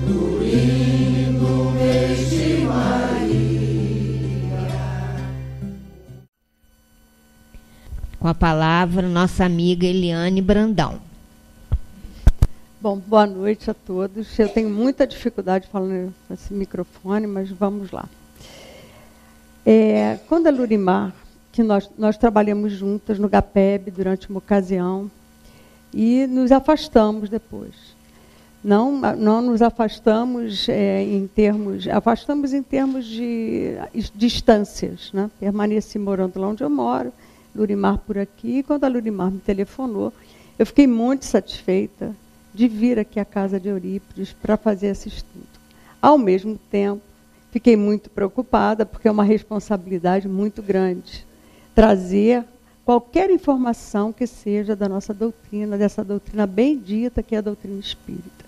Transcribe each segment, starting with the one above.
do hino deste Maria. Com a palavra, nossa amiga Eliane Brandão. Bom, boa noite a todos. Eu tenho muita dificuldade falando nesse microfone, mas vamos lá. Quando a Lurimar, que nós trabalhamos juntas no GAPEB durante uma ocasião, e nos afastamos depois. Não nos afastamos afastamos em termos de distâncias, né? Permaneci morando lá onde eu moro, Lurimar por aqui, e quando a Lurimar me telefonou, eu fiquei muito satisfeita de vir aqui à casa de Eurípides para fazer esse estudo. Ao mesmo tempo, fiquei muito preocupada, porque é uma responsabilidade muito grande trazer qualquer informação que seja da nossa doutrina, dessa doutrina bendita que é a doutrina espírita.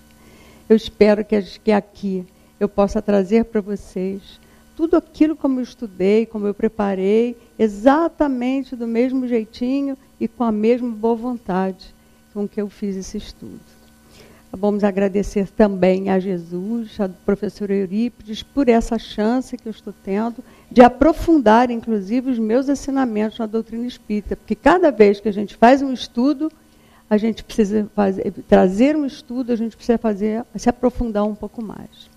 Eu espero que aqui eu possa trazer para vocês tudo aquilo como eu estudei, como eu preparei, exatamente do mesmo jeitinho e com a mesma boa vontade com que eu fiz esse estudo. Vamos agradecer também a Jesus, ao professor Eurípides, por essa chance que eu estou tendo de aprofundar, inclusive, os meus ensinamentos na doutrina espírita. Porque cada vez que a gente faz um estudo, a gente precisa trazer um estudo, a gente precisa se aprofundar um pouco mais.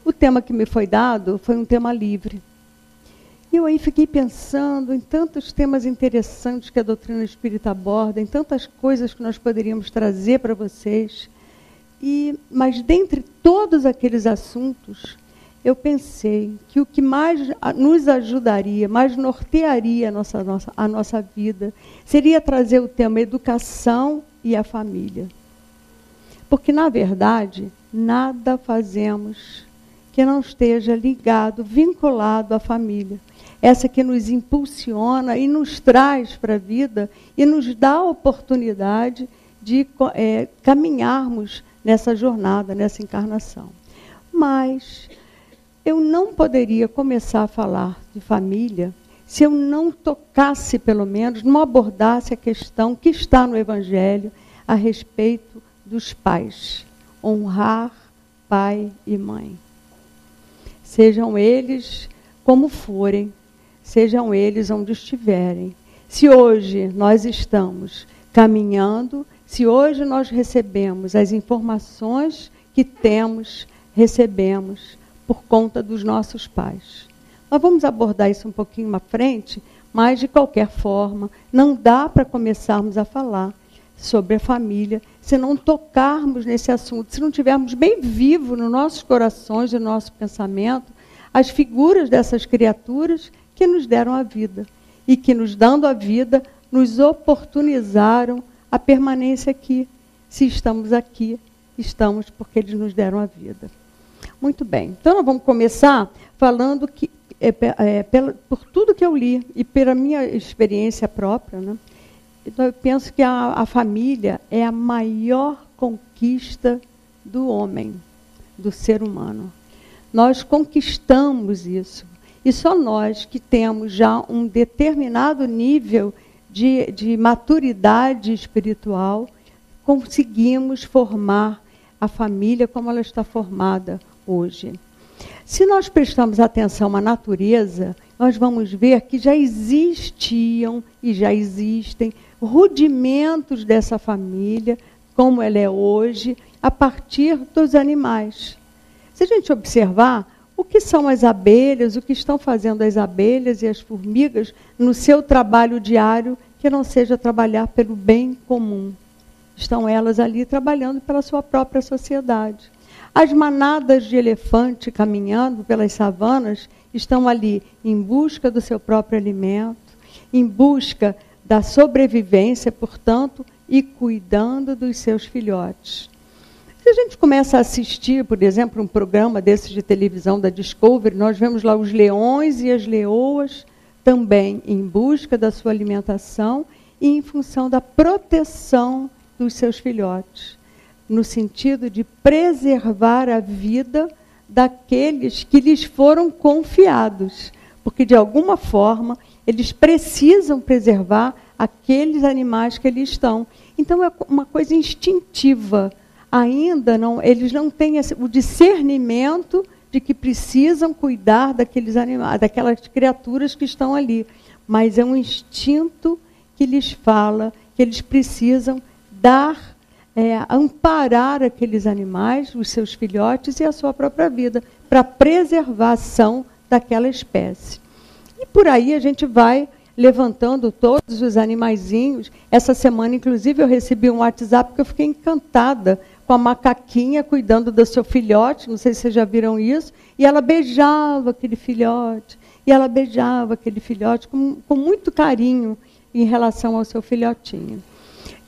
O tema que me foi dado foi um tema livre. E eu aí fiquei pensando em tantos temas interessantes que a doutrina espírita aborda, em tantas coisas que nós poderíamos trazer para vocês. Mas dentre todos aqueles assuntos, eu pensei que o que mais nos ajudaria, mais nortearia a nossa vida, seria trazer o tema educação e a família. Porque, na verdade, nada fazemos que não esteja ligado, vinculado à família. Essa que nos impulsiona e nos traz para a vida e nos dá a oportunidade de caminharmos nessa jornada, nessa encarnação. Mas eu não poderia começar a falar de família se eu não tocasse, pelo menos, não abordasse a questão que está no Evangelho a respeito dos pais. Honrar pai e mãe. Sejam eles como forem, sejam eles onde estiverem. Se hoje nós estamos caminhando, se hoje nós recebemos as informações que recebemos por conta dos nossos pais. Nós vamos abordar isso um pouquinho à frente, mas, de qualquer forma, não dá para começarmos a falar sobre a família se não tocarmos nesse assunto, se não tivermos bem vivo nos nossos corações e no nosso pensamento as figuras dessas criaturas que nos deram a vida e que, nos dando a vida, nos oportunizaram a permanência aqui. Se estamos aqui, estamos porque eles nos deram a vida. Muito bem. Então, nós vamos começar falando que, por tudo que eu li e pela minha experiência própria, né, então eu penso que a família é a maior conquista do homem, do ser humano. Nós conquistamos isso. E só nós que temos já um determinado nível de maturidade espiritual, conseguimos formar a família como ela está formada hoje. Se nós prestamos atenção à natureza, nós vamos ver que já existiam e já existem rudimentos dessa família, como ela é hoje, a partir dos animais. Se a gente observar, o que são as abelhas, o que estão fazendo as abelhas e as formigas no seu trabalho diário, que não seja trabalhar pelo bem comum. Estão elas ali trabalhando pela sua própria sociedade. As manadas de elefante caminhando pelas savanas estão ali em busca do seu próprio alimento, em busca da sobrevivência, portanto, e cuidando dos seus filhotes. Se a gente começa a assistir, por exemplo, um programa desses de televisão da Discovery, nós vemos lá os leões e as leoas também em busca da sua alimentação e em função da proteção dos seus filhotes, no sentido de preservar a vida daqueles que lhes foram confiados, porque, de alguma forma, eles precisam preservar aqueles animais que ali estão. Então, é uma coisa instintiva. ainda eles não têm o discernimento de que precisam cuidar daqueles animais, daquelas criaturas que estão ali. Mas é um instinto que lhes fala que eles precisam amparar aqueles animais, os seus filhotes e a sua própria vida, para a preservação daquela espécie. E por aí a gente vai levantando todos os animaizinhos. Essa semana, inclusive, eu recebi um WhatsApp porque eu fiquei encantada com a macaquinha cuidando do seu filhote, não sei se vocês já viram isso, e ela beijava aquele filhote, com muito carinho em relação ao seu filhotinho.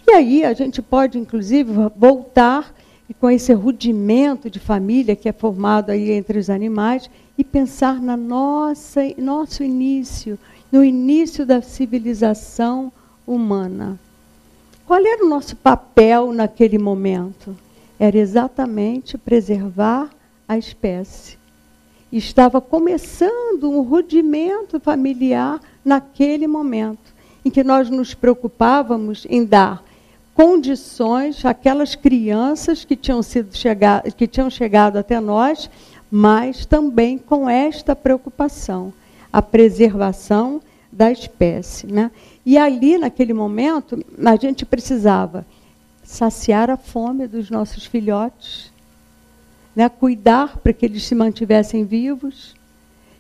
E aí a gente pode, inclusive, voltar com esse rudimento de família que é formado aí entre os animais e pensar no nosso início, no início da civilização humana. Qual era o nosso papel naquele momento? Era exatamente preservar a espécie. Estava começando um rudimento familiar naquele momento, em que nós nos preocupávamos em dar condições àquelas crianças que tinham chegado até nós, mas também com esta preocupação, a preservação da espécie, né? E ali, naquele momento, a gente precisava saciar a fome dos nossos filhotes, né? Cuidar para que eles se mantivessem vivos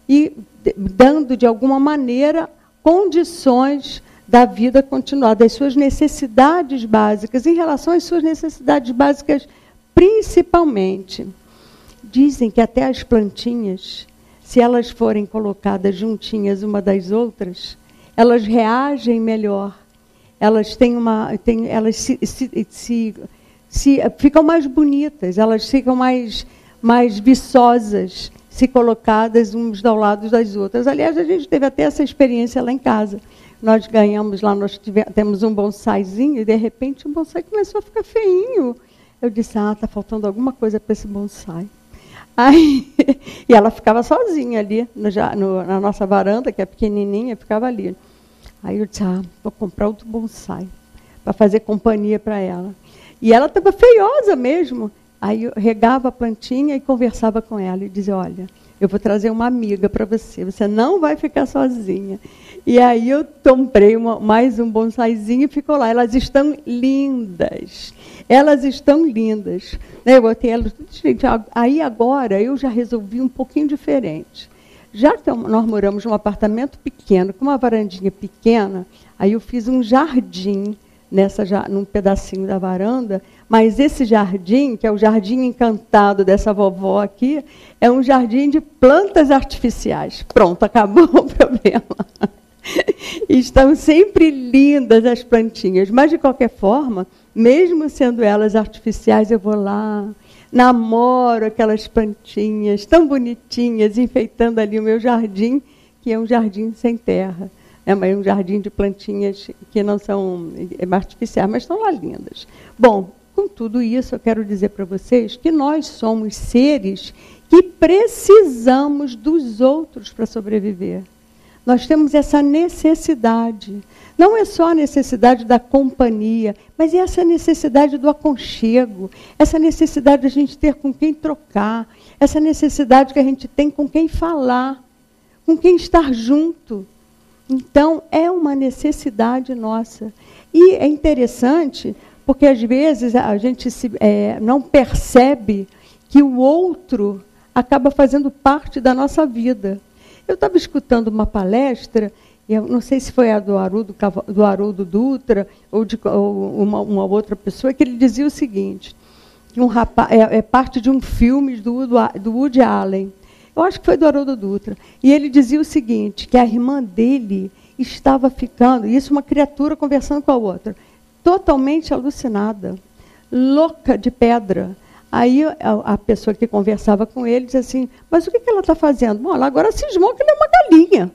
e dando, de alguma maneira, condições da vida continuar, das suas necessidades básicas, em relação às suas necessidades básicas, principalmente. Dizem que até as plantinhas, se elas forem colocadas juntinhas uma das outras, elas reagem melhor. Elas ficam mais bonitas, elas ficam mais viçosas se colocadas uns ao lado das outras. Aliás, a gente teve até essa experiência lá em casa. Nós ganhamos lá, temos um bonsaizinho, e de repente o bonsai começou a ficar feinho. Eu disse, está faltando alguma coisa para esse bonsai. Aí, e ela ficava sozinha ali, na nossa varanda, que é pequenininha, ficava ali. Aí eu disse, vou comprar outro bonsai, para fazer companhia para ela. E ela estava feiosa mesmo. Aí eu regava a plantinha e conversava com ela, e dizia, olha, eu vou trazer uma amiga para você, você não vai ficar sozinha. E aí eu comprei mais um bonsaizinho e ficou lá. Elas estão lindas. Elas estão lindas. Né? Eu botei elas tudo diferente. Aí agora eu já resolvi um pouquinho diferente. Já que nós moramos num apartamento pequeno, com uma varandinha pequena, aí eu fiz um jardim num pedacinho da varanda, mas esse jardim, que é o jardim encantado dessa vovó aqui, é um jardim de plantas artificiais. Pronto, acabou o problema. Estão sempre lindas as plantinhas, mas de qualquer forma, mesmo sendo elas artificiais, eu vou lá, namoro aquelas plantinhas tão bonitinhas, enfeitando ali o meu jardim, que é um jardim sem terra. É um jardim de plantinhas que não são artificiais, mas estão lá lindas. Bom, com tudo isso, eu quero dizer para vocês que nós somos seres que precisamos dos outros para sobreviver. Nós temos essa necessidade. Não é só a necessidade da companhia, mas é essa necessidade do aconchego, essa necessidade de a gente ter com quem trocar, essa necessidade que a gente tem com quem falar, com quem estar junto. Então, é uma necessidade nossa. E é interessante, porque às vezes a gente não percebe que o outro acaba fazendo parte da nossa vida. Eu estava escutando uma palestra, eu não sei se foi a do Haroldo Dutra ou uma outra pessoa, que ele dizia o seguinte, que um rapaz, é parte de um filme do Woody Allen, eu acho que foi do Haroldo Dutra, e ele dizia o seguinte, que a irmã dele estava ficando, isso uma criatura conversando com a outra, totalmente alucinada, louca de pedra. Aí a pessoa que conversava com ele disse assim, mas o que ela está fazendo? Bom, ela agora cismou que ela é uma galinha.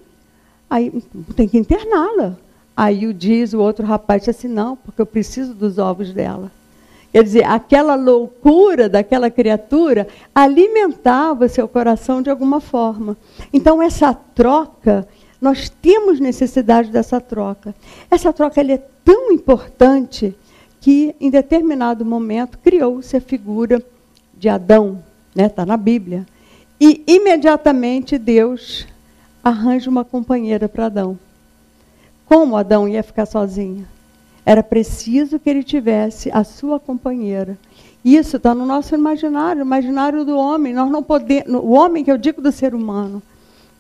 Aí tem que interná-la. Aí o outro rapaz disse assim, não, porque eu preciso dos ovos dela. Quer dizer, aquela loucura daquela criatura alimentava seu coração de alguma forma. Então, essa troca, nós temos necessidade dessa troca. Essa troca ela é tão importante que, em determinado momento, criou-se a figura de Adão, né? Está na Bíblia. E, imediatamente, Deus arranja uma companheira para Adão. Como Adão ia ficar sozinho? Era preciso que ele tivesse a sua companheira. Isso está no nosso imaginário, o imaginário do homem. Nós não podemos, o homem que eu digo do ser humano,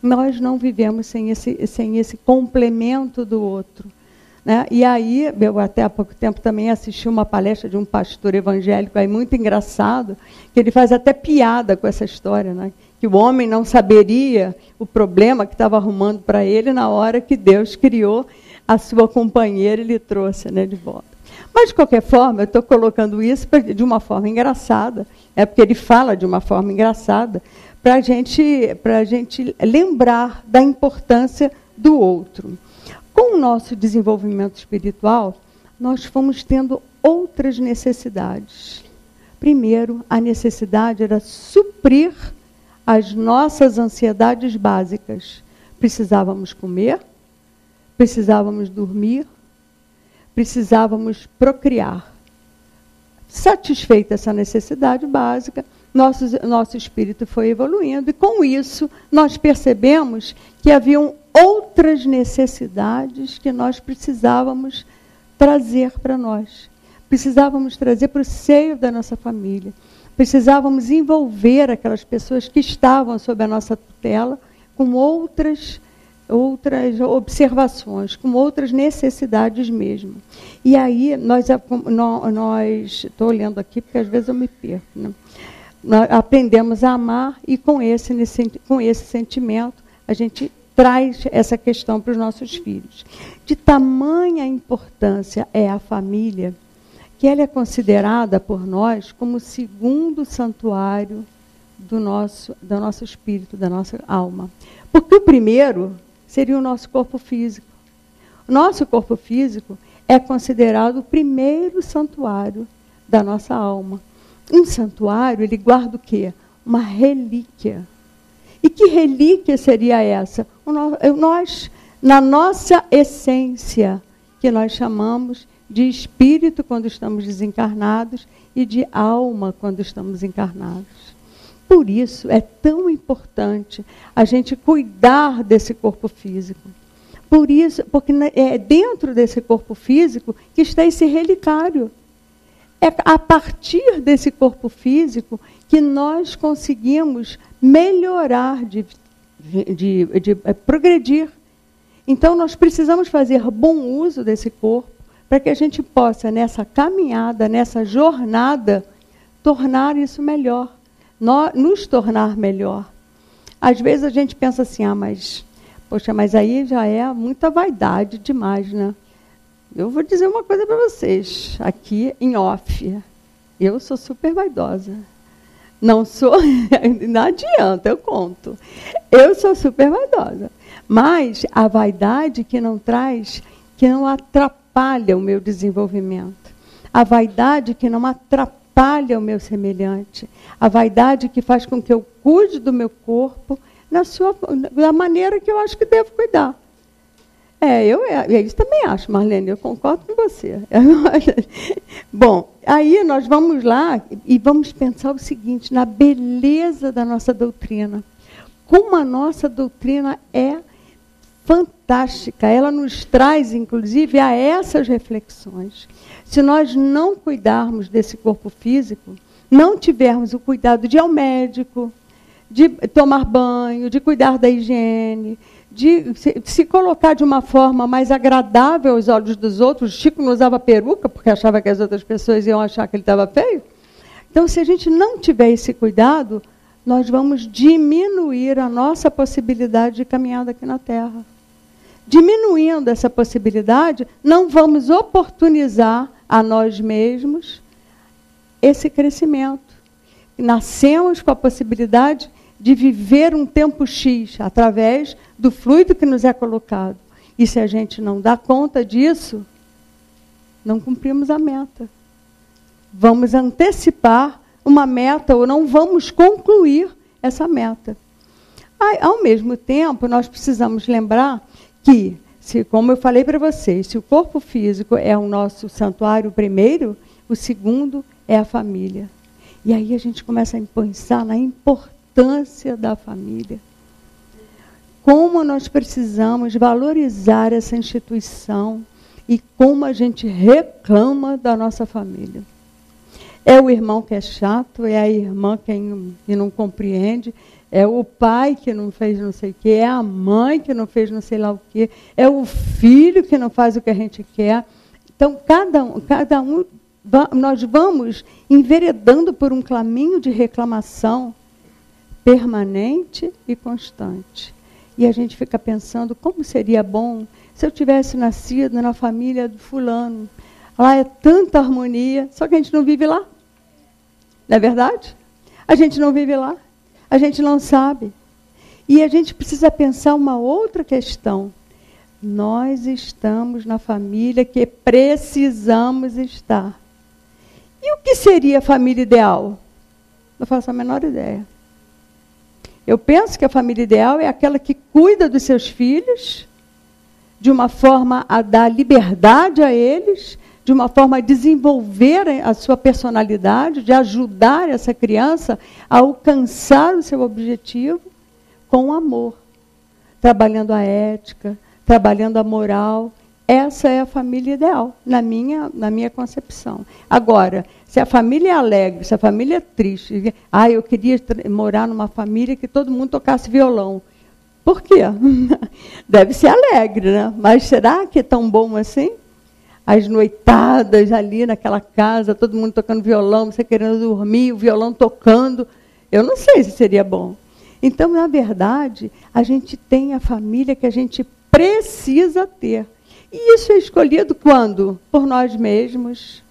nós não vivemos sem esse complemento do outro. Né? E aí, eu até há pouco tempo também assisti uma palestra de um pastor evangélico aí muito engraçado, que ele faz até piada com essa história, né? Que o homem não saberia o problema que estava arrumando para ele na hora que Deus criou a sua companheira e lhe trouxe, né, de volta. Mas, de qualquer forma, eu estou colocando isso de uma forma engraçada, porque ele fala de uma forma engraçada, para a gente lembrar da importância do outro. Com o nosso desenvolvimento espiritual, nós fomos tendo outras necessidades. Primeiro, a necessidade era suprir as nossas ansiedades básicas. Precisávamos comer, precisávamos dormir, precisávamos procriar. Satisfeita essa necessidade básica, nosso espírito foi evoluindo, e com isso nós percebemos que haviam outras necessidades que nós precisávamos trazer para nós. Precisávamos trazer para o seio da nossa família. Precisávamos envolver aquelas pessoas que estavam sob a nossa tutela com outras observações, com outras necessidades mesmo. E aí, estou olhando aqui porque às vezes eu me perco, né? Nós aprendemos a amar e com esse sentimento a gente traz essa questão para os nossos filhos. De tamanha importância é a família, que ela é considerada por nós como o segundo santuário do nosso espírito, da nossa alma. Porque o primeiro seria o nosso corpo físico. O nosso corpo físico é considerado o primeiro santuário da nossa alma. Um santuário, ele guarda o quê? Uma relíquia. E que relíquia seria essa? Nós, na nossa essência, que nós chamamos de espírito quando estamos desencarnados e de alma quando estamos encarnados. Por isso é tão importante a gente cuidar desse corpo físico. Por isso, porque é dentro desse corpo físico que está esse relicário. É a partir desse corpo físico que nós conseguimos melhorar, de progredir. Então, nós precisamos fazer bom uso desse corpo para que a gente possa, nessa caminhada, nessa jornada, tornar isso melhor, nos tornar melhor. Às vezes a gente pensa assim, mas aí já é muita vaidade demais, né? Eu vou dizer uma coisa para vocês, aqui em off. Eu sou super vaidosa. Não sou, não adianta, eu conto. Eu sou super vaidosa. Mas a vaidade que não atrapalha o meu desenvolvimento. A vaidade que não atrapalha o meu semelhante. A vaidade que faz com que eu cuide do meu corpo da maneira que eu acho que devo cuidar. Eu também acho, Marlene, eu concordo com você. Bom, aí nós vamos lá e vamos pensar o seguinte, na beleza da nossa doutrina. Como a nossa doutrina é fantástica, ela nos traz, inclusive, a essas reflexões. Se nós não cuidarmos desse corpo físico, não tivermos o cuidado de ir ao médico, de tomar banho, de cuidar da higiene, de se colocar de uma forma mais agradável aos olhos dos outros. Chico não usava peruca porque achava que as outras pessoas iam achar que ele estava feio. Então, se a gente não tiver esse cuidado, nós vamos diminuir a nossa possibilidade de caminhada aqui na Terra. Diminuindo essa possibilidade, não vamos oportunizar a nós mesmos esse crescimento. Nascemos com a possibilidade de viver um tempo X através do fluido que nos é colocado. E se a gente não dá conta disso, não cumprimos a meta. Vamos antecipar uma meta ou não vamos concluir essa meta. Ao mesmo tempo, nós precisamos lembrar que como eu falei para vocês, se o corpo físico é o nosso santuário primeiro, o segundo é a família. E aí a gente começa a pensar na importância da família. Como nós precisamos valorizar essa instituição e como a gente reclama da nossa família. É o irmão que é chato, é a irmã que não compreende, é o pai que não fez não sei o quê, é a mãe que não fez não sei lá o quê, é o filho que não faz o que a gente quer. Então, cada um nós vamos enveredando por um caminho de reclamação permanente e constante. E a gente fica pensando, como seria bom se eu tivesse nascido na família do fulano. Lá é tanta harmonia, só que a gente não vive lá. Não é verdade? A gente não vive lá. A gente não sabe. E a gente precisa pensar uma outra questão. Nós estamos na família que precisamos estar. E o que seria a família ideal? Não faço a menor ideia. Eu penso que a família ideal é aquela que cuida dos seus filhos, de uma forma a dar liberdade a eles, de uma forma a desenvolver a sua personalidade, de ajudar essa criança a alcançar o seu objetivo com amor, trabalhando a ética, trabalhando a moral. Essa é a família ideal, na minha concepção. Agora, se a família é alegre, se a família é triste, eu queria morar numa família que todo mundo tocasse violão. Por quê? Deve ser alegre, né? Mas será que é tão bom assim? As noitadas ali naquela casa, todo mundo tocando violão, você querendo dormir, o violão tocando. Eu não sei se seria bom. Então, na verdade, a gente tem a família que a gente precisa ter. E isso é escolhido quando? Por nós mesmos,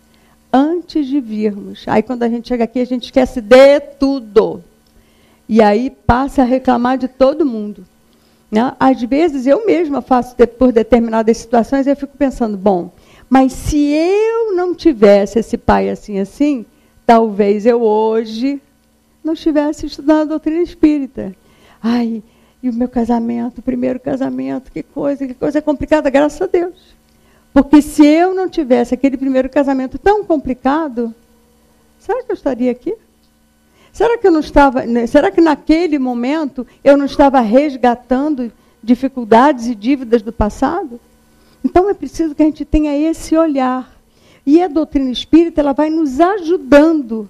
antes de virmos. Aí, quando a gente chega aqui, a gente esquece de tudo. E aí passa a reclamar de todo mundo. Né? Às vezes, eu mesma faço por determinadas situações, eu fico pensando, bom, mas se eu não tivesse esse pai assim, talvez eu hoje não estivesse estudando a doutrina espírita. Ai, e o meu casamento, o primeiro casamento, que coisa complicada, graças a Deus. Porque se eu não tivesse aquele primeiro casamento tão complicado, será que eu estaria aqui? Será que naquele momento eu não estava resgatando dificuldades e dívidas do passado? Então é preciso que a gente tenha esse olhar. E a doutrina espírita ela vai nos ajudando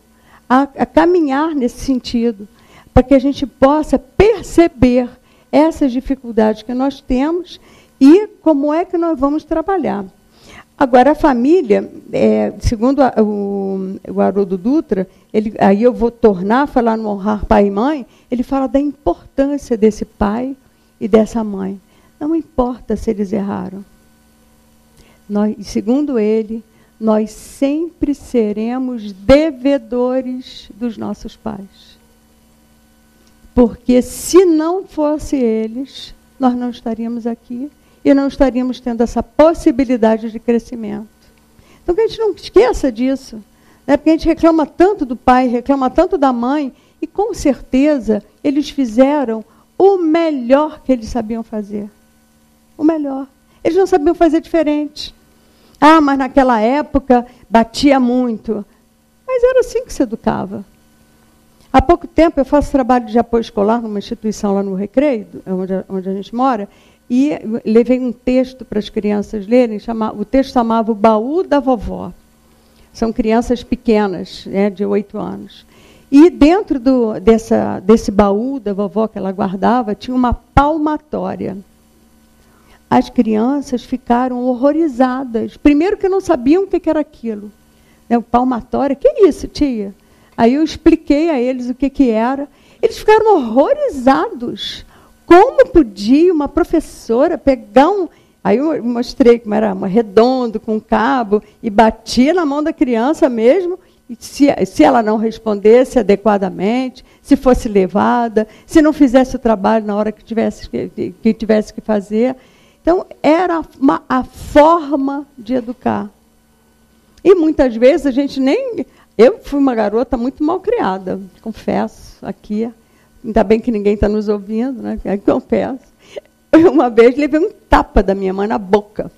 a caminhar nesse sentido, para que a gente possa perceber essas dificuldades que nós temos e como é que nós vamos trabalhar. Agora, a família, segundo o Haroldo Dutra, aí eu vou tornar a falar no Honrar Pai e Mãe, ele fala da importância desse pai e dessa mãe. Não importa se eles erraram. Segundo ele, nós sempre seremos devedores dos nossos pais. Porque se não fosse eles, nós não estaríamos aqui e não estaríamos tendo essa possibilidade de crescimento. Então, que a gente não esqueça disso. Né? Porque a gente reclama tanto do pai, reclama tanto da mãe, e com certeza eles fizeram o melhor que eles sabiam fazer. O melhor. Eles não sabiam fazer diferente. Mas naquela época batia muito. Mas era assim que se educava. Há pouco tempo eu faço trabalho de apoio escolar numa instituição lá no Recreio, onde a gente mora, e levei um texto para as crianças lerem, o texto chamava O Baú da Vovó. São crianças pequenas, né, de 8 anos. E dentro desse baú da vovó que ela guardava, tinha uma palmatória. As crianças ficaram horrorizadas. Primeiro que não sabiam o que era aquilo. Né, o palmatória, que é isso, tia? Aí eu expliquei a eles o que era. Eles ficaram horrorizados. Como podia uma professora pegar um... Aí eu mostrei como era redondo, com cabo, e batia na mão da criança mesmo, e se ela não respondesse adequadamente, se fosse levada, se não fizesse o trabalho na hora que tivesse que fazer. Então, era a forma de educar. E muitas vezes a gente nem... Eu fui uma garota muito mal criada, confesso, aqui. Ainda bem que ninguém está nos ouvindo, né? Eu confesso. Eu, uma vez, levei um tapa da minha mãe na boca,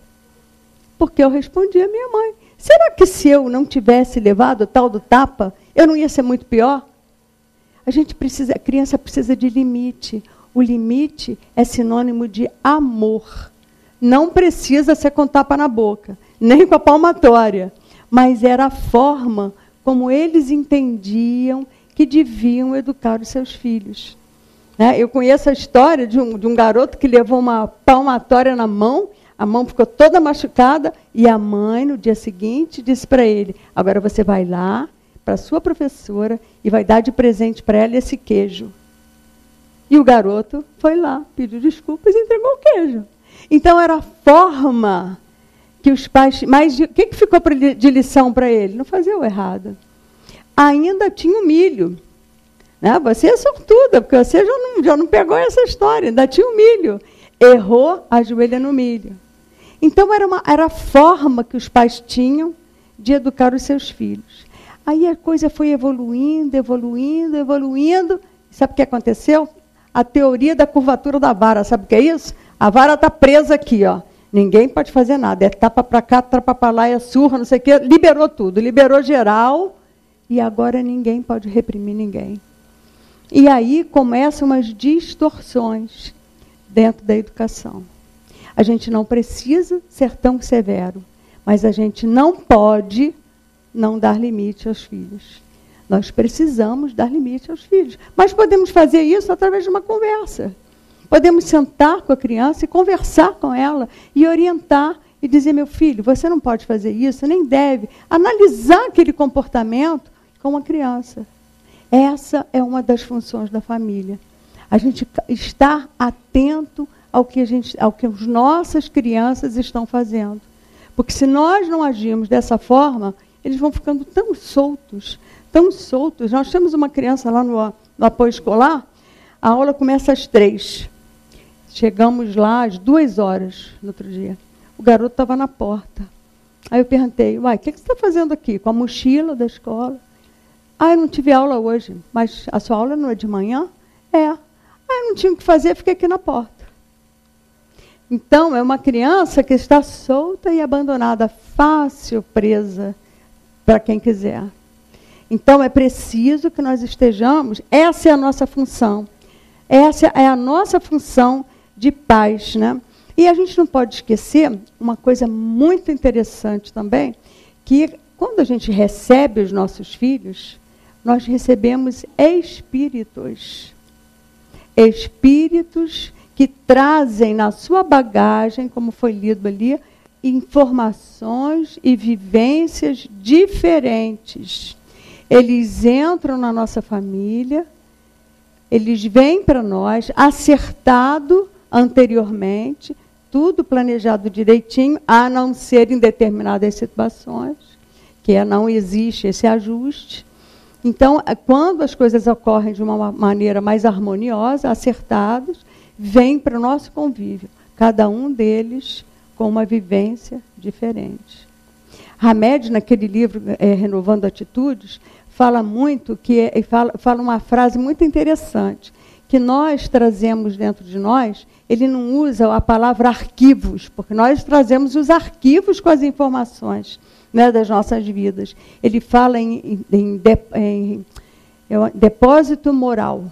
porque eu respondi à minha mãe. Será que se eu não tivesse levado o tal do tapa, eu não ia ser muito pior? A criança precisa de limite. O limite é sinônimo de amor. Não precisa ser com tapa na boca, nem com a palmatória, mas era a forma como eles entendiam que deviam educar os seus filhos. Eu conheço a história de um garoto que levou uma palmatória na mão, a mão ficou toda machucada, e a mãe, no dia seguinte, disse para ele, agora você vai lá para a sua professora e vai dar de presente para ela esse queijo. E o garoto foi lá, pediu desculpas e entregou o queijo. Então, era a forma que os pais... Mas o que ficou de lição para ele? Não fazia o errado. Ainda tinha o milho. Você é sortuda, porque você já não pegou essa história, ainda tinha o milho. Errou, ajoelha no milho. Então, era a forma que os pais tinham de educar os seus filhos. Aí a coisa foi evoluindo. Sabe o que aconteceu? A teoria da curvatura da vara, sabe o que é isso? A vara está presa aqui, ó. Ninguém pode fazer nada. É tapa para cá, tapa para lá, é surra, não sei o quê. Liberou tudo, liberou geral. E agora ninguém pode reprimir ninguém. E aí começam umas distorções dentro da educação. A gente não precisa ser tão severo, mas a gente não pode não dar limite aos filhos. Nós precisamos dar limite aos filhos. Mas podemos fazer isso através de uma conversa. Podemos sentar com a criança e conversar com ela e orientar e dizer, meu filho, você não pode fazer isso, nem deve. Analisar aquele comportamento com a criança. Essa é uma das funções da família. A gente estar atento ao que as nossas crianças estão fazendo. Porque se nós não agirmos dessa forma, eles vão ficando tão soltos. Nós temos uma criança lá no apoio escolar, a aula começa às 3h. Chegamos lá às 2h no outro dia. O garoto estava na porta. Aí eu perguntei, o que você está fazendo aqui? Com a mochila da escola? Eu não tive aula hoje, mas a sua aula não é de manhã? Eu não tinha o que fazer, fiquei aqui na porta. Então, é uma criança que está solta e abandonada, fácil presa para quem quiser. Então, é preciso que nós estejamos, essa é a nossa função. Essa é a nossa função de pais, E a gente não pode esquecer uma coisa muito interessante também, que quando a gente recebe os nossos filhos, nós recebemos espíritos. Espíritos que trazem na sua bagagem, como foi lido ali, informações e vivências diferentes. Eles entram na nossa família, eles vêm para nós, acertado anteriormente, tudo planejado direitinho, a não ser em determinadas situações, que não existe esse ajuste. Então, quando as coisas ocorrem de uma maneira mais harmoniosa, acertados, vêm para o nosso convívio, cada um deles com uma vivência diferente. Hamed, naquele livro Renovando Atitudes, fala muito, fala uma frase muito interessante, que nós trazemos dentro de nós, ele não usa a palavra arquivos, porque nós trazemos os arquivos com as informações das nossas vidas. Ele fala em depósito moral.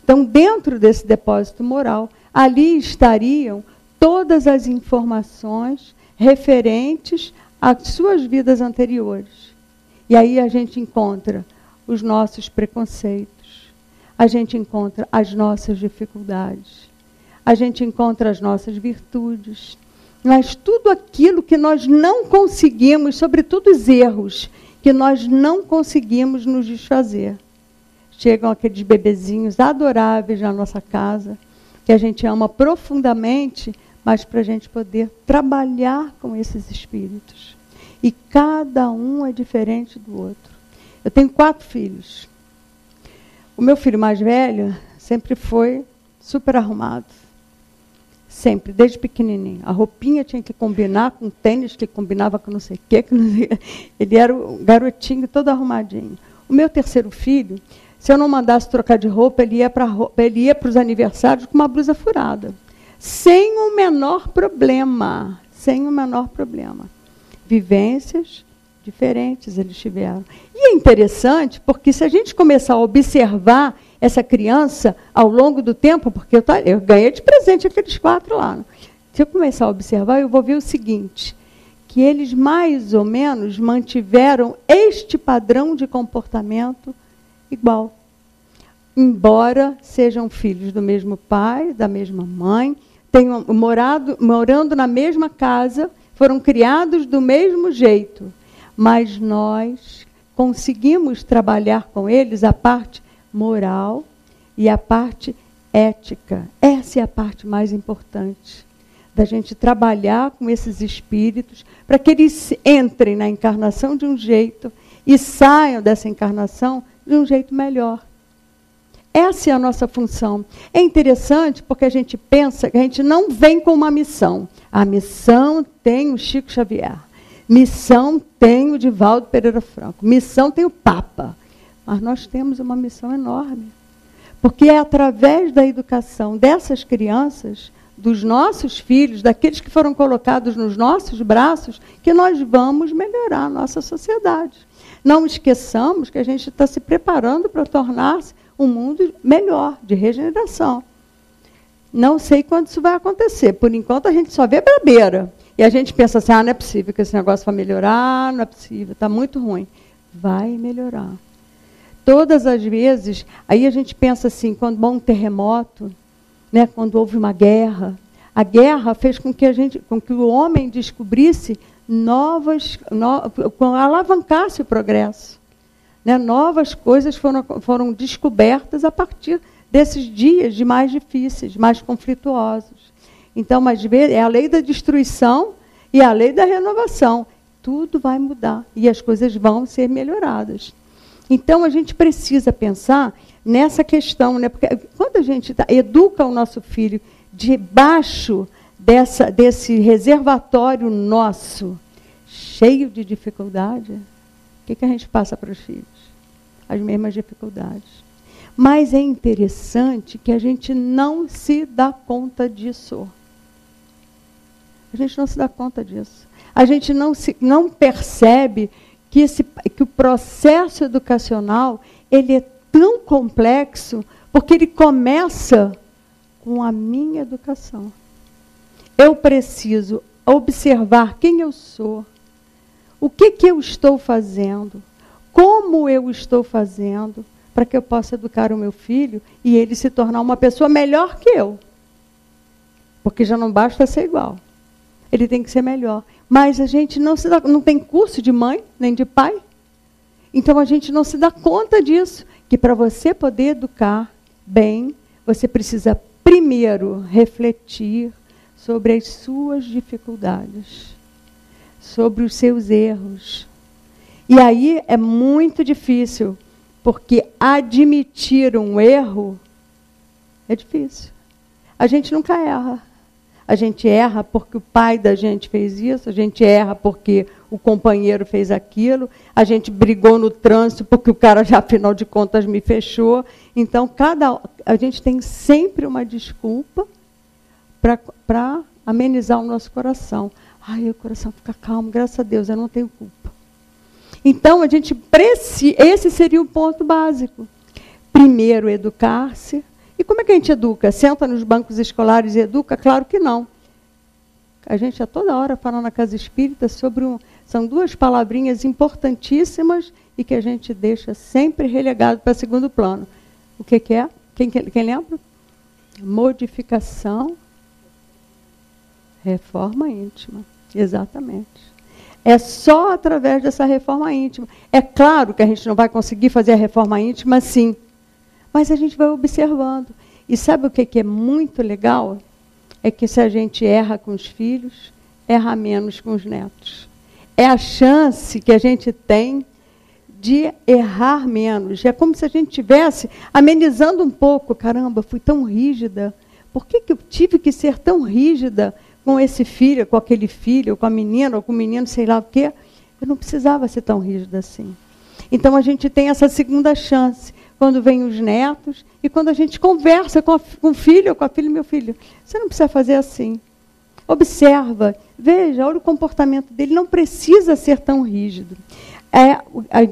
Então, dentro desse depósito moral, ali estariam todas as informações referentes às suas vidas anteriores. E aí a gente encontra os nossos preconceitos, a gente encontra as nossas dificuldades, a gente encontra as nossas virtudes, mas tudo aquilo que nós não conseguimos, sobretudo os erros, que nós não conseguimos nos desfazer. Chegam aqueles bebezinhos adoráveis na nossa casa, que a gente ama profundamente, mas para a gente poder trabalhar com esses espíritos. E cada um é diferente do outro. Eu tenho 4 filhos. O meu filho mais velho sempre foi super arrumado. Sempre, desde pequenininho. A roupinha tinha que combinar com o tênis, que combinava com não sei o quê. Ele era o garotinho todo arrumadinho. O meu terceiro filho, se eu não mandasse trocar de roupa, ele ia para os aniversários com uma blusa furada. sem o menor problema. Sem o menor problema. Vivências diferentes eles tiveram. E é interessante, porque se a gente começar a observar essa criança ao longo do tempo, porque eu ganhei de presente aqueles 4 lá. Se eu começar a observar, eu vou ver o seguinte, que eles mais ou menos mantiveram este padrão de comportamento igual. Embora sejam filhos do mesmo pai, da mesma mãe, tenham morando na mesma casa, foram criados do mesmo jeito. Mas nós conseguimos trabalhar com eles a parte moral e a parte ética. Essa é a parte mais importante, da gente trabalhar com esses espíritos para que eles entrem na encarnação de um jeito e saiam dessa encarnação de um jeito melhor. Essa é a nossa função. É interessante porque a gente pensa que a gente não vem com uma missão. A missão tem o Chico Xavier. Missão tem o Divaldo Pereira Franco. Missão tem o Papa. Mas nós temos uma missão enorme. Porque é através da educação dessas crianças, dos nossos filhos, daqueles que foram colocados nos nossos braços, que nós vamos melhorar a nossa sociedade. Não esqueçamos que a gente está se preparando para tornar-se um mundo melhor, de regeneração. Não sei quando isso vai acontecer. Por enquanto, a gente só vê brabeira. E a gente pensa assim, não é possível que esse negócio vai melhorar, não é possível, está muito ruim. Vai melhorar. Todas as vezes, aí a gente pensa assim, quando há um terremoto, né, quando houve uma guerra, a guerra fez com que o homem descobrisse alavancasse o progresso. Né, novas coisas foram descobertas a partir desses dias de mais difíceis, mais conflituosos. Então, mais vezes, é a lei da destruição e a lei da renovação. Tudo vai mudar e as coisas vão ser melhoradas. Então, a gente precisa pensar nessa questão, né? Porque quando a gente educa o nosso filho debaixo desse reservatório nosso, cheio de dificuldade, o que a gente passa para os filhos? As mesmas dificuldades. Mas é interessante que a gente não se dá conta disso. A gente não se dá conta disso. A gente não percebe que o processo educacional ele é tão complexo porque ele começa com a minha educação. Eu preciso observar quem eu sou, o que eu estou fazendo, como eu estou fazendo, para que eu possa educar o meu filho e ele se tornar uma pessoa melhor que eu. Porque já não basta ser igual. Ele tem que ser melhor. Mas a gente não tem curso de mãe, nem de pai. Então a gente não se dá conta disso. Que para você poder educar bem, você precisa primeiro refletir sobre as suas dificuldades, sobre os seus erros. E aí é muito difícil, porque admitir um erro é difícil. A gente nunca erra. A gente erra porque o pai da gente fez isso, a gente erra porque o companheiro fez aquilo, a gente brigou no trânsito porque o cara já, afinal de contas, me fechou. Então, a gente tem sempre uma desculpa para amenizar o nosso coração. Ai, o coração fica calmo, graças a Deus, eu não tenho culpa. Então, a gente esse seria o ponto básico. Primeiro, educar-se. E como é que a gente educa? Senta nos bancos escolares e educa? Claro que não. A gente a toda hora fala na Casa Espírita sobre são 2 palavrinhas importantíssimas e que a gente deixa sempre relegado para segundo plano. O que é? Quem lembra? Modificação, reforma íntima. Exatamente. É só através dessa reforma íntima. É claro que a gente não vai conseguir fazer a reforma íntima assim. Mas a gente vai observando. E sabe o que é muito legal? É que se a gente erra com os filhos, erra menos com os netos. É a chance que a gente tem de errar menos. É como se a gente estivesse amenizando um pouco. Caramba, fui tão rígida. Por que eu tive que ser tão rígida com esse filho, com aquele filho, com a menina, ou com o menino, sei lá o quê? Eu não precisava ser tão rígida assim. Então, a gente tem essa segunda chance. quando vêm os netos, e quando a gente conversa com o filho ou com a filha, meu filho, você não precisa fazer assim. Observa, veja, olha o comportamento dele, não precisa ser tão rígido.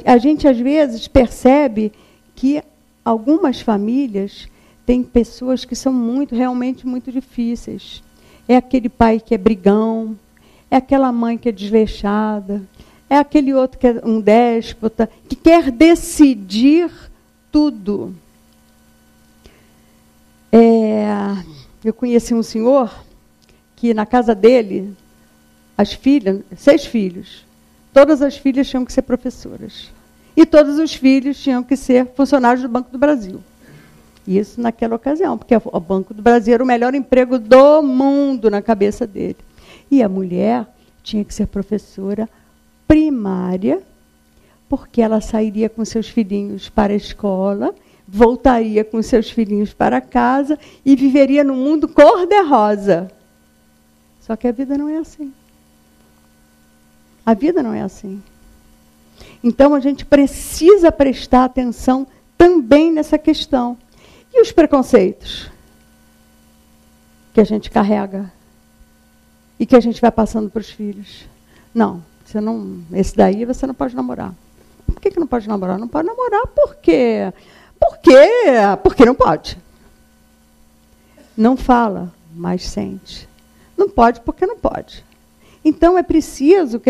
A gente, às vezes, percebe que algumas famílias têm pessoas que são realmente muito difíceis. É aquele pai que é brigão, é aquela mãe que é desleixada, é aquele outro que é um déspota, que quer decidir tudo. Eu conheci um senhor que na casa dele, as filhas, 6 filhos, todas as filhas tinham que ser professoras. E todos os filhos tinham que ser funcionários do Banco do Brasil. Isso naquela ocasião, porque o Banco do Brasil era o melhor emprego do mundo na cabeça dele. E a mulher tinha que ser professora primária, porque ela sairia com seus filhinhos para a escola, voltaria com seus filhinhos para casa e viveria num mundo cor-de-rosa. Só que a vida não é assim. A vida não é assim. Então, a gente precisa prestar atenção também nessa questão. E os preconceitos que a gente carrega e que a gente vai passando para os filhos? Não, esse daí você não pode namorar. Por que não pode namorar? Não pode namorar porque não pode. Não fala, mas sente. Não pode porque não pode. Então, é preciso que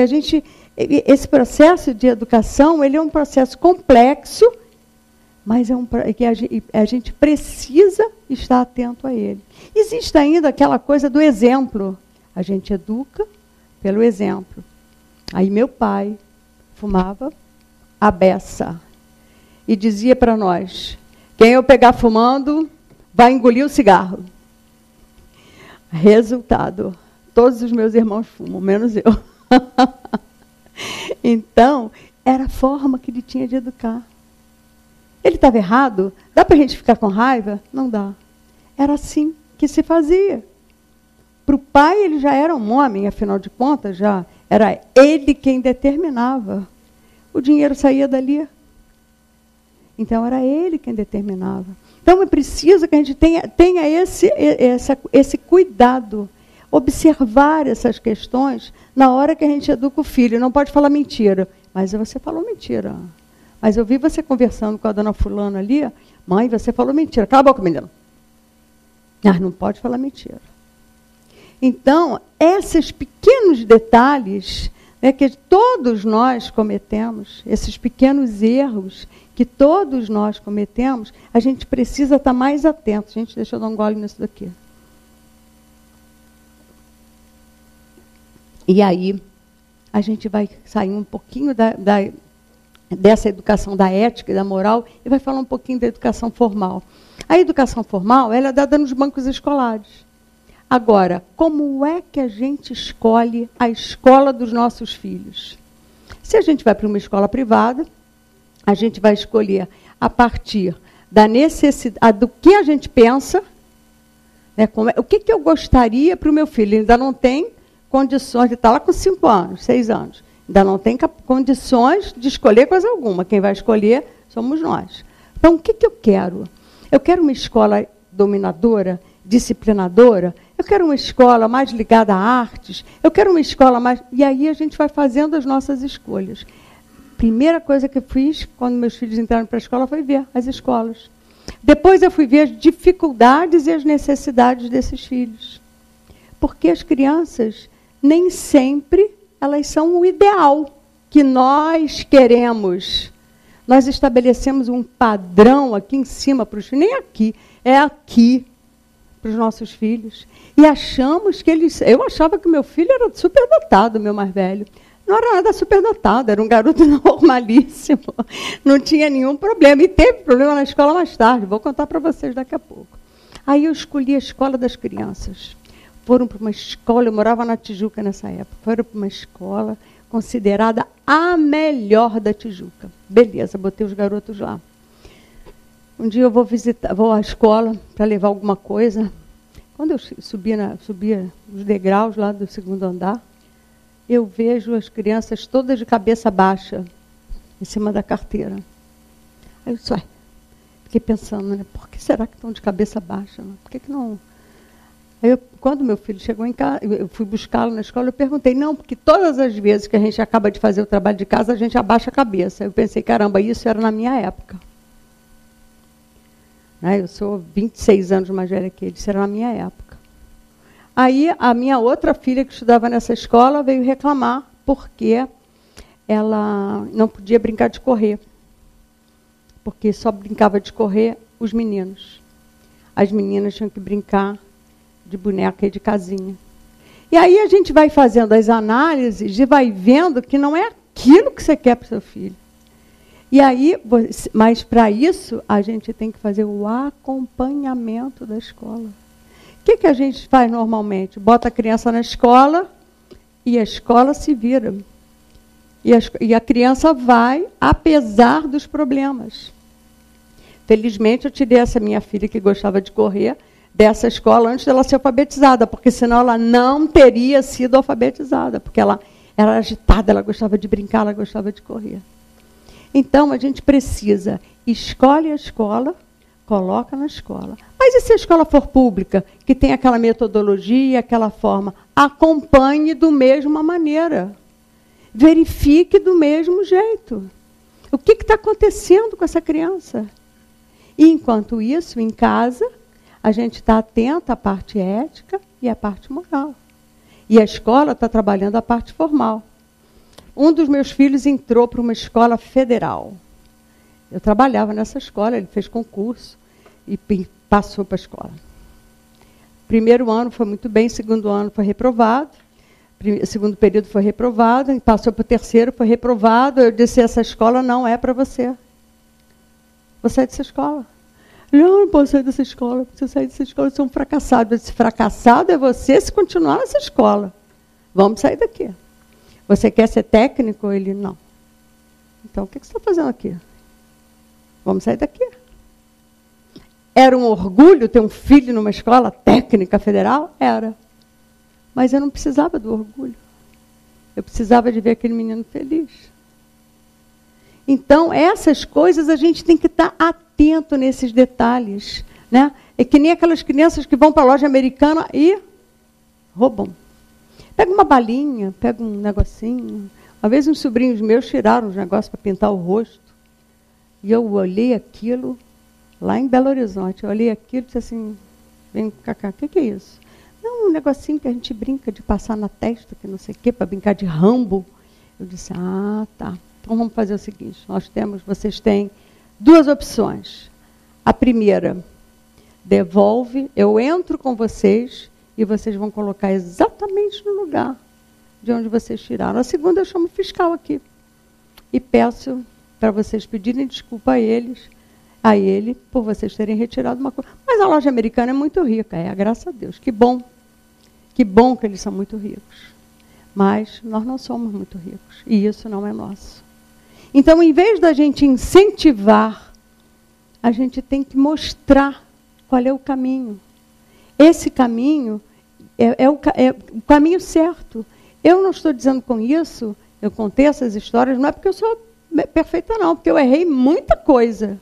esse processo de educação, ele é um processo complexo, mas que a gente precisa estar atento a ele. Existe ainda aquela coisa do exemplo. A gente educa pelo exemplo. Aí meu pai fumava a beça e dizia para nós, quem eu pegar fumando vai engolir o cigarro. Resultado, todos os meus irmãos fumam, menos eu. Então, era a forma que ele tinha de educar. Ele estava errado? Dá para a gente ficar com raiva? Não dá. Era assim que se fazia. Para o pai, ele já era um homem, afinal de contas, já era ele quem determinava. O dinheiro saía dali. Então, era ele quem determinava. Então, é preciso que a gente tenha esse cuidado, observar essas questões na hora que a gente educa o filho. Não pode falar mentira. Mas você falou mentira. Mas eu vi você conversando com a dona fulana ali. Mãe, você falou mentira. Cala a boca, menino. Mas não pode falar mentira. Então, esses pequenos detalhes que todos nós cometemos, esses pequenos erros que todos nós cometemos, a gente precisa estar mais atento. Gente, deixa eu dar um gole nisso daqui. E aí, a gente vai sair um pouquinho dessa educação da ética e da moral e vai falar um pouquinho da educação formal. A educação formal, ela é dada nos bancos escolares. Agora, como é que a gente escolhe a escola dos nossos filhos? Se a gente vai para uma escola privada, a gente vai escolher a partir da necessidade, do que a gente pensa, né, o que eu gostaria para o meu filho. Ele ainda não tem condições, ele está lá com 5 anos, 6 anos, ainda não tem condições de escolher coisa alguma. Quem vai escolher somos nós. Então, o que eu quero? Eu quero uma escola dominadora, disciplinadora, eu quero uma escola mais ligada a artes, eu quero uma escola mais... E aí a gente vai fazendo as nossas escolhas. Primeira coisa que eu fiz, quando meus filhos entraram para a escola, foi ver as escolas. Depois eu fui ver as dificuldades e as necessidades desses filhos. Porque as crianças, nem sempre, elas são o ideal que nós queremos. Nós estabelecemos um padrão aqui em cima para os filhos, nem aqui, é aqui para os nossos filhos. E achamos que eles... Eu achava que meu filho era superdotado, meu mais velho. Não era nada superdotado, era um garoto normalíssimo. Não tinha nenhum problema. E teve problema na escola mais tarde, vou contar para vocês daqui a pouco. Aí eu escolhi a escola das crianças. Foram para uma escola, eu morava na Tijuca nessa época, foram para uma escola considerada a melhor da Tijuca. Beleza, botei os garotos lá. Um dia eu vou à escola para levar alguma coisa. Quando eu subia os degraus lá do 2º andar, eu vejo as crianças todas de cabeça baixa, em cima da carteira. Aí eu disse, Fiquei pensando, né? Por que será que estão de cabeça baixa? Né? Por que não... Aí quando meu filho chegou em casa, eu fui buscá-lo na escola, eu perguntei, não, porque todas as vezes que a gente acaba de fazer o trabalho de casa, a gente abaixa a cabeça. Eu pensei, caramba, isso era na minha época. Né? Eu sou 26 anos mais velha que ele, isso era na minha época. Aí a minha outra filha, que estudava nessa escola, veio reclamar porque ela não podia brincar de correr. Porque só brincava de correr os meninos. As meninas tinham que brincar de boneca e de casinha. E aí a gente vai fazendo as análises e vai vendo que não é aquilo que você quer para o seu filho. E aí, mas para isso, a gente tem que fazer o acompanhamento da escola. O que a gente faz normalmente? Bota a criança na escola e a escola se vira. E a criança vai, apesar dos problemas. Felizmente, eu tirei essa minha filha que gostava de correr dessa escola antes dela ser alfabetizada, porque senão ela não teria sido alfabetizada, porque ela era agitada, ela gostava de brincar, ela gostava de correr. Então, a gente precisa, escolhe a escola, coloca na escola. Mas e se a escola for pública, que tem aquela metodologia, aquela forma? Acompanhe do mesma maneira. Verifique do mesmo jeito. O que está acontecendo com essa criança? E, enquanto isso, em casa, a gente está atento à parte ética e à parte moral. E a escola está trabalhando a parte formal. Um dos meus filhos entrou para uma escola federal. Eu trabalhava nessa escola, ele fez concurso e passou para a escola. Primeiro ano foi muito bem, segundo ano foi reprovado. Segundo período foi reprovado, passou para o terceiro, foi reprovado. Eu disse, essa escola não é para você. Vou sair dessa escola. Ele, não posso sair dessa escola. Se eu sair dessa escola, eu sou um fracassado. Eu disse, fracassado é você se continuar nessa escola. Vamos sair daqui. Você quer ser técnico? Ele, não. Então, o que você está fazendo aqui? Vamos sair daqui. Era um orgulho ter um filho numa escola técnica federal? Era. Mas eu não precisava do orgulho. Eu precisava de ver aquele menino feliz. Então, essas coisas a gente tem que estar atento nesses detalhes. Né? É que nem aquelas crianças que vão para a loja americana e roubam. Pega uma balinha, pega um negocinho. Uma vez uns sobrinhos meus tiraram os negócios para pintar o rosto. E eu olhei aquilo, lá em Belo Horizonte, eu olhei aquilo e disse assim, vem cá, o que é isso? Não, um negocinho que a gente brinca de passar na testa, que não sei o quê, para brincar de Rambo. Eu disse, tá. Então vamos fazer o seguinte, vocês têm duas opções. A primeira, devolve, eu entro com vocês e vocês vão colocar exatamente no lugar de onde vocês tiraram. A segunda, eu chamo o fiscal aqui. E peço para vocês pedirem desculpa a ele, por vocês terem retirado uma coisa. Mas a loja americana é muito rica, graças a Deus. Que bom que eles são muito ricos. Mas nós não somos muito ricos, e isso não é nosso. Então, em vez da gente incentivar, a gente tem que mostrar qual é o caminho. Esse caminho é o caminho certo. Eu não estou dizendo com isso, eu contei essas histórias, não é porque eu sou perfeita, não, porque eu errei muita coisa.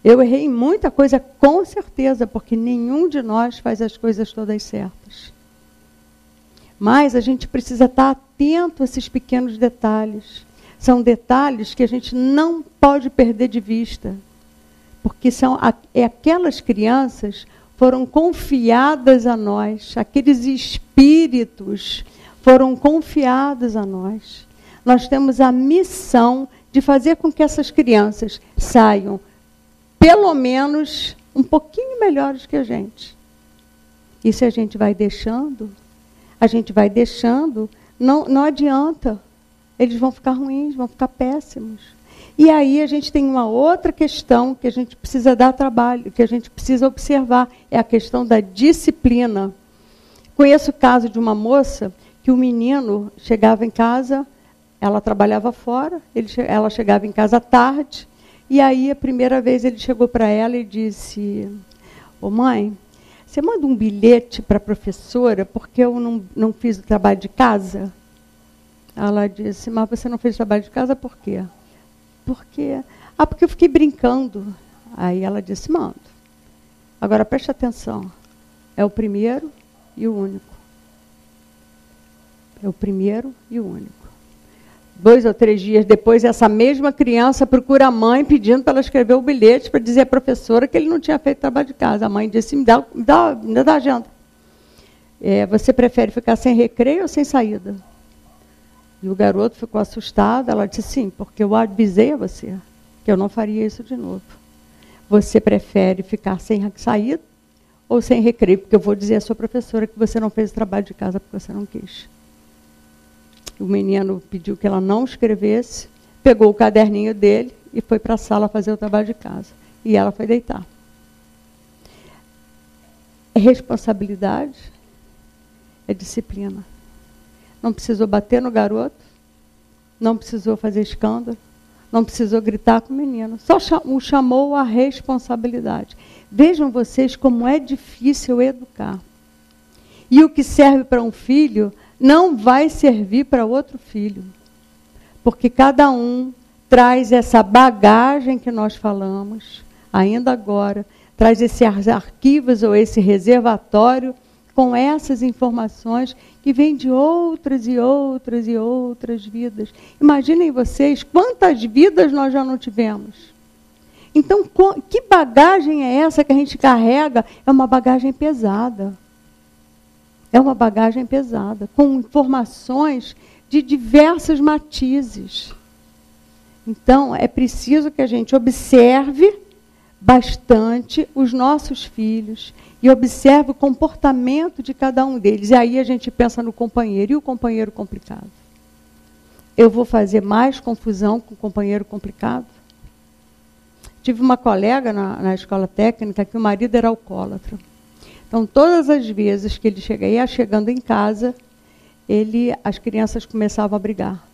Eu errei muita coisa, com certeza, porque nenhum de nós faz as coisas todas certas. Mas a gente precisa estar atento a esses pequenos detalhes. São detalhes que a gente não pode perder de vista. Porque aquelas crianças foram confiadas a nós, aqueles espíritos foram confiados a nós. Nós temos a missão de fazer com que essas crianças saiam pelo menos um pouquinho melhores que a gente. E se a gente vai deixando, não adianta. Eles vão ficar ruins, vão ficar péssimos. E aí a gente tem uma outra questão que a gente precisa dar trabalho, que a gente precisa observar, é a questão da disciplina. Conheço o caso de uma moça que o menino chegava em casa, ela trabalhava fora, ela chegava em casa à tarde, e aí a primeira vez ele chegou para ela e disse, ô mãe, você manda um bilhete para a professora porque eu não fiz o trabalho de casa? Ela disse, mas você não fez o trabalho de casa por quê? Porque eu fiquei brincando. Aí ela disse, mando. Agora preste atenção, é o primeiro e o único. É o primeiro e o único. 2 ou 3 dias depois, essa mesma criança procura a mãe pedindo para ela escrever o bilhete para dizer à professora que ele não tinha feito trabalho de casa. A mãe disse, me dá a agenda. Você prefere ficar sem recreio ou sem saída? E o garoto ficou assustado. Ela disse, sim, porque eu avisei a você que eu não faria isso de novo. Você prefere ficar sem saída ou sem recreio? Porque eu vou dizer à sua professora que você não fez o trabalho de casa porque você não quis. O menino pediu que ela não escrevesse, pegou o caderninho dele e foi para a sala fazer o trabalho de casa. E ela foi deitar. É responsabilidade, é disciplina. Não precisou bater no garoto, não precisou fazer escândalo, não precisou gritar com o menino. Só o chamou à responsabilidade. Vejam vocês como é difícil educar. E o que serve para um filho não vai servir para outro filho. Porque cada um traz essa bagagem que nós falamos, ainda agora, traz esses arquivos ou esse reservatório com essas informações que vêm de outras e outras e outras vidas. Imaginem vocês quantas vidas nós já não tivemos. Então, que bagagem é essa que a gente carrega? É uma bagagem pesada. É uma bagagem pesada, com informações de diversos matizes. Então, é preciso que a gente observe bastante os nossos filhos e observe o comportamento de cada um deles. E aí a gente pensa no companheiro. E o companheiro complicado? Eu vou fazer mais confusão com o companheiro complicado? Tive uma colega na escola técnica que o marido era alcoólatra. Então, todas as vezes que ele ia chegando em casa, as crianças começavam a brigar.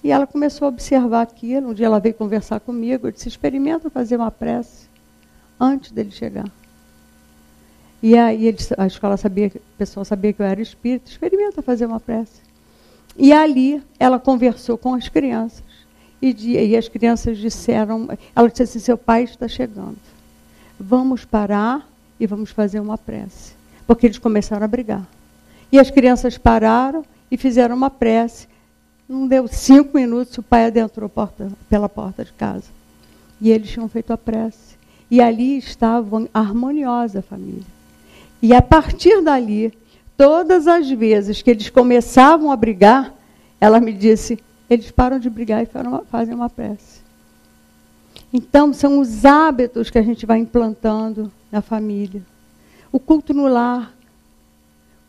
E ela começou a observar aquilo. Um dia ela veio conversar comigo. Eu disse, experimenta fazer uma prece antes dele chegar. E aí a escola sabia, o pessoal sabia que eu era espírita. Experimenta fazer uma prece. E ali ela conversou com as crianças. E as crianças disseram, ela disse assim, seu pai está chegando. Vamos parar e vamos fazer uma prece. Porque eles começaram a brigar. E as crianças pararam e fizeram uma prece. Não deu 5 minutos, o pai adentrou pela porta de casa. E eles tinham feito a prece. E ali estava harmoniosa a família. E a partir dali, todas as vezes que eles começavam a brigar, ela me disse, eles param de brigar e fazem uma prece. Então, são os hábitos que a gente vai implantando na família. O culto no lar.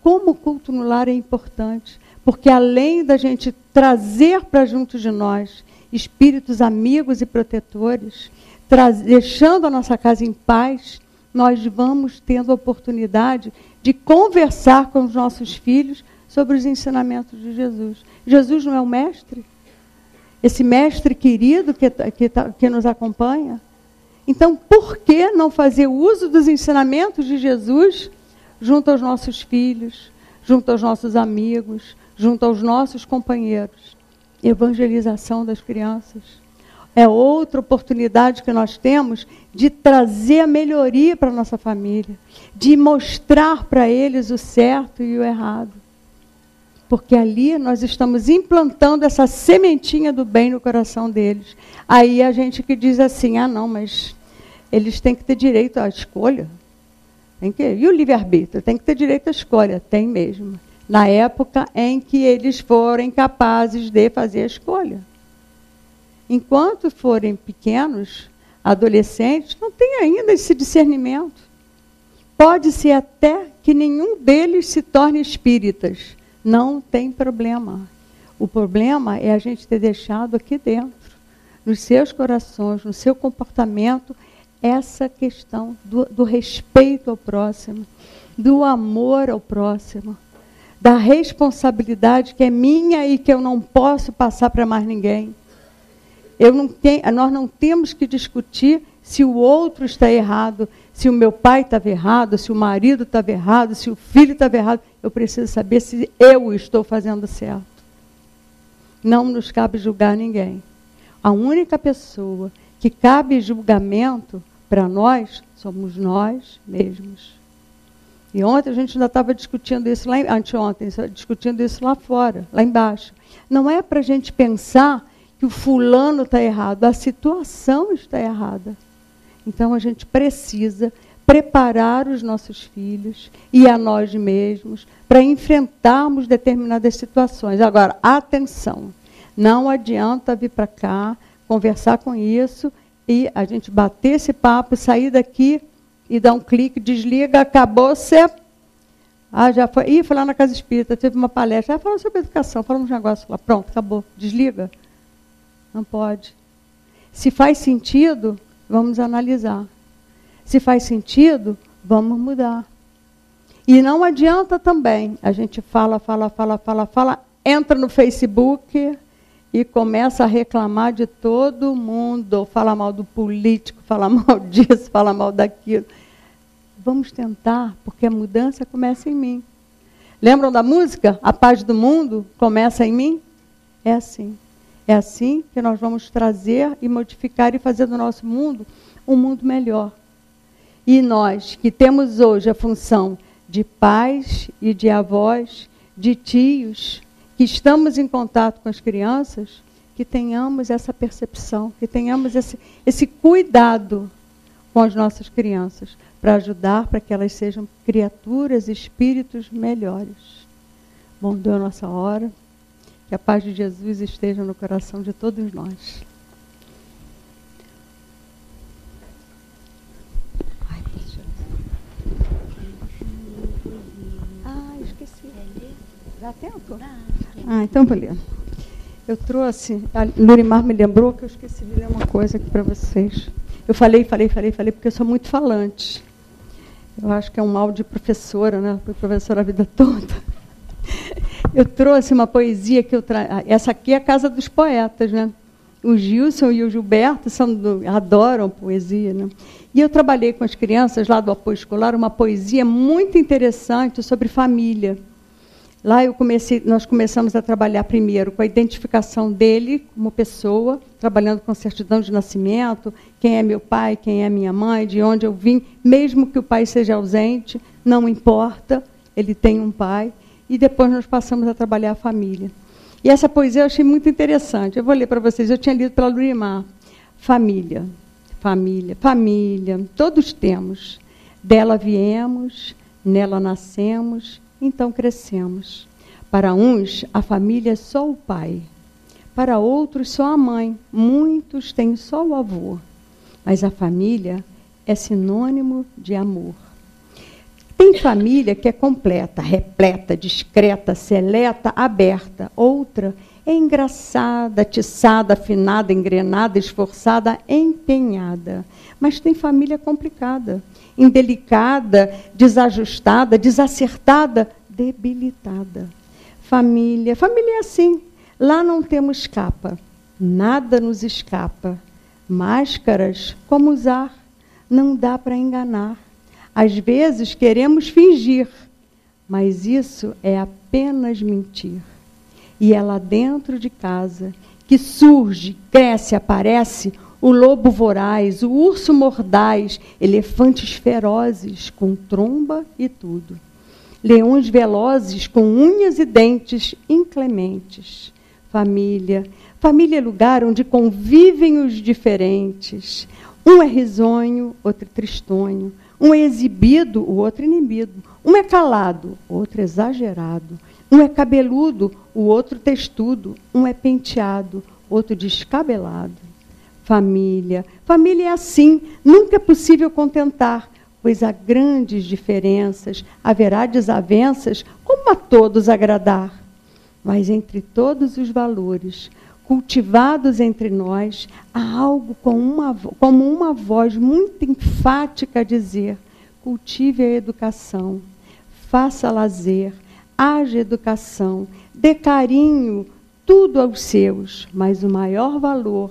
Como o culto no lar é importante. Porque além da gente trazer para junto de nós espíritos amigos e protetores, deixando a nossa casa em paz, nós vamos tendo a oportunidade de conversar com os nossos filhos sobre os ensinamentos de Jesus. Jesus não é o mestre? Esse mestre querido que nos acompanha? Então, por que não fazer uso dos ensinamentos de Jesus junto aos nossos filhos, junto aos nossos amigos, junto aos nossos companheiros? Evangelização das crianças. É outra oportunidade que nós temos de trazer a melhoria para a nossa família, de mostrar para eles o certo e o errado. Porque ali nós estamos implantando essa sementinha do bem no coração deles. Aí a gente que diz assim, não, mas eles têm que ter direito à escolha. E o livre-arbítrio? Tem que ter direito à escolha. Tem mesmo. Na época em que eles forem capazes de fazer a escolha. Enquanto forem pequenos, adolescentes, não tem ainda esse discernimento. Pode ser até que nenhum deles se torne espíritas. Não tem problema. O problema é a gente ter deixado aqui dentro, nos seus corações, no seu comportamento, essa questão do respeito ao próximo, do amor ao próximo, da responsabilidade que é minha e que eu não posso passar para mais ninguém. Nós não temos que discutir se o outro está errado, se o meu pai estava errado, se o marido estava errado, se o filho estava errado. Eu preciso saber se eu estou fazendo certo. Não nos cabe julgar ninguém. A única pessoa que cabe julgamento para nós, somos nós mesmos. E ontem a gente ainda estava discutindo isso anteontem, discutindo isso lá fora, lá embaixo. Não é para a gente pensar que o fulano está errado, a situação está errada. Então a gente precisa preparar os nossos filhos e a nós mesmos para enfrentarmos determinadas situações. Agora, atenção, não adianta vir para cá, conversar com isso e a gente bater esse papo, sair daqui e dar um clique, desliga, acabou, você... já foi. Foi lá na Casa Espírita, teve uma palestra, falou sobre educação, falamos um negócio lá, pronto, acabou, desliga. Não pode. Se faz sentido, vamos analisar. Se faz sentido, vamos mudar. E não adianta também, a gente fala, entra no Facebook e começa a reclamar de todo mundo, fala mal do político, fala mal disso, fala mal daquilo. Vamos tentar, porque a mudança começa em mim. Lembram da música? A paz do mundo começa em mim? É assim. É assim que nós vamos trazer e modificar e fazer do nosso mundo um mundo melhor. E nós, que temos hoje a função de pais e de avós, de tios, que estamos em contato com as crianças, que tenhamos essa percepção, que tenhamos esse cuidado com as nossas crianças, para ajudar para que elas sejam criaturas, espíritos melhores. Bom, deu a nossa hora. Que a paz de Jesus esteja no coração de todos nós. Esqueci. Dá tempo? Então vou ler. Eu trouxe, a Lurimar me lembrou que eu esqueci de ler uma coisa aqui para vocês. Eu falei, porque eu sou muito falante. Eu acho que é um mal de professora, né? Fui professora a vida toda. Eu trouxe uma poesia que essa aqui é a Casa dos Poetas, né? O Gilson e o Gilberto adoram poesia, né? E eu trabalhei com as crianças lá do apoio escolar uma poesia muito interessante sobre família. Lá nós começamos a trabalhar primeiro com a identificação dele como pessoa, trabalhando com certidão de nascimento, quem é meu pai, quem é minha mãe, de onde eu vim, mesmo que o pai seja ausente, não importa, ele tem um pai. E depois nós passamos a trabalhar a família. E essa poesia eu achei muito interessante. Eu vou ler para vocês, eu tinha lido pela Lurimar. Família, todos temos. Dela viemos, nela nascemos, então crescemos. Para uns, a família é só o pai. Para outros, só a mãe. Muitos têm só o avô. Mas a família é sinônimo de amor. Tem família que é completa, repleta, discreta, seleta, aberta. Outra é engraçada, atiçada, afinada, engrenada, esforçada, empenhada. Mas tem família complicada, indelicada, desajustada, desacertada, debilitada. Família é assim. Lá não temos capa, nada nos escapa. Máscaras, como usar? Não dá para enganar. Às vezes queremos fingir, mas isso é apenas mentir. E é lá dentro de casa que surge, cresce, aparece o lobo voraz, o urso mordaz, elefantes ferozes com tromba e tudo. Leões velozes com unhas e dentes inclementes. Família é lugar onde convivem os diferentes. Um é risonho, outro é tristonho. Um é exibido, o outro inibido. Um é calado, o outro exagerado. Um é cabeludo, o outro textudo. Um é penteado, outro descabelado. Família é assim, nunca é possível contentar, pois há grandes diferenças, haverá desavenças, como a todos agradar. Mas entre todos os valores cultivados entre nós, há algo como uma voz muito enfática a dizer: cultive a educação, faça lazer, haja educação, dê carinho, tudo aos seus, mas o maior valor,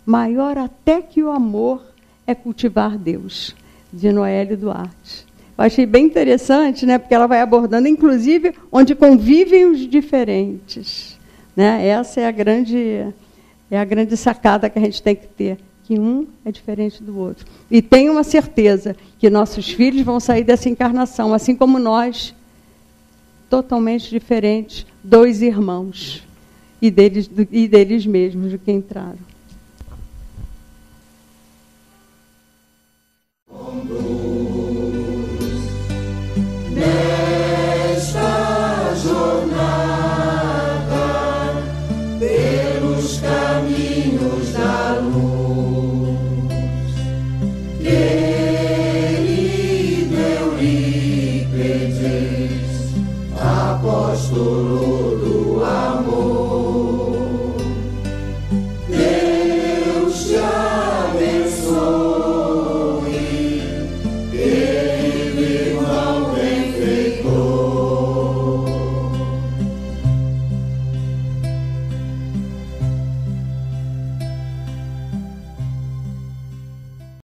maior até que o amor, é cultivar Deus. De Noélio Duarte. Eu achei bem interessante, né, porque ela vai abordando, inclusive, onde convivem os diferentes. Né? Essa é a grande sacada que a gente tem que ter. que um é diferente do outro. E tenho uma certeza que nossos filhos vão sair dessa encarnação, assim como nós, totalmente diferentes, 2 irmãos, e deles mesmos do que entraram.